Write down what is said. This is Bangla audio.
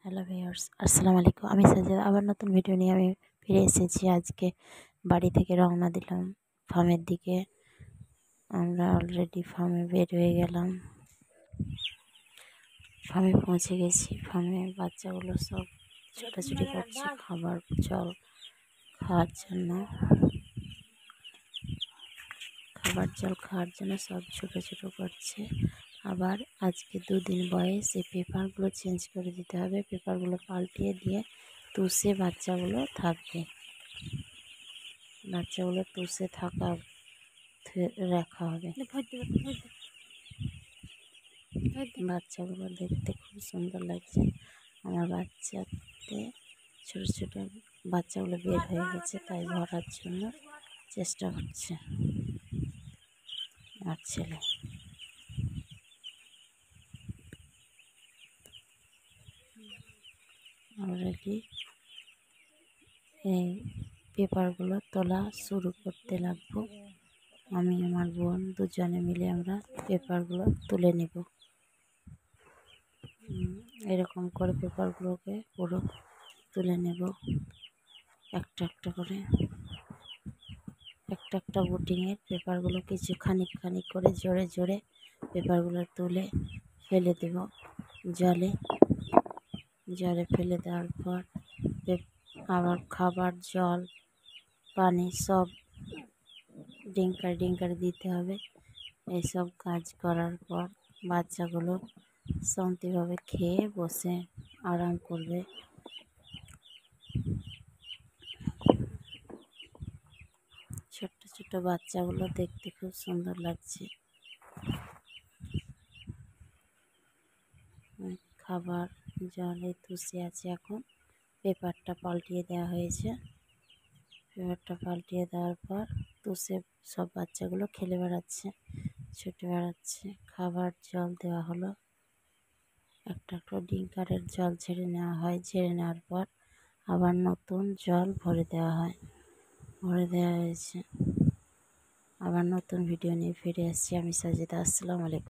হ্যালো ভিউয়ার্স, আসসালামু আলাইকুম। আমি সাজেদা আবার নতুন ভিডিও নিয়ে আমি ফিরে এসেছি। আজকে বাড়ি থেকে রওনা দিলাম ফার্মের দিকে। আমরা অলরেডি ফার্মে বের হয়ে গেলাম। ফার্মে পৌঁছে গেছি। ফার্মে বাচ্চাগুলো সব ছোটাছুটি করছে খাবার জল খাওয়ার জন্য। সব ছোটো করছে। আবার আজকে 2 দিন বয়স, এই পেপারগুলো চেঞ্জ করে দিতে হবে। পেপারগুলো পাল্টিয়ে দিয়ে তুষে বাচ্চাগুলো থাকবে। বাচ্চাগুলো তুষে রাখা হবে। বাচ্চাগুলো দেখতে খুব সুন্দর লাগছে। আমার বাচ্চাতে ছোটো ছোটো বাচ্চাগুলো বের হয়ে গেছে, তাই ভরার জন্য চেষ্টা করছে আমার ছেলে। অলরেডি এই পেপারগুলো তোলা শুরু করতে লাগবো। আমি আমার বোন দুজনে মিলে আমরা পেপারগুলো তুলে নেব। এরকম করে পেপারগুলোকে পুরো তুলে নেব একটা একটা বুটিংয়ের পেপারগুলো কিছু খানিক করে জোরে পেপারগুলো তুলে ফেলে দেব জলে ফেলে দেওয়ার পর আবার খাবার জল পানি সব ডিঙ্কার দিতে হবে। এইসব কাজ করার পর বাচ্চাগুলো শান্তিভাবে খেয়ে বসে আরাম করবে। ছোট্ট বাচ্চাগুলো দেখতে খুব সুন্দর লাগছে। খাবার জলে তুষে আছে। এখন পেপারটা পাল্টিয়ে দেওয়া হয়েছে। পেপারটা পাল্টিয়ে দেওয়ার পর তুষে সব বাচ্চাগুলো খেলে বেড়াচ্ছে, ছুটে বেড়াচ্ছে। খাবার জল দেওয়া হলো। একটা ডিঙ্কারের জল ছেড়ে নেওয়া হয়। ছেড়ে নেওয়ার পর আবার নতুন জল ভরে দেওয়া হয়েছে। আবার নতুন ভিডিও নিয়ে ফিরে আসছি। আমি সাজেদা। আসসালামু আলাইকুম।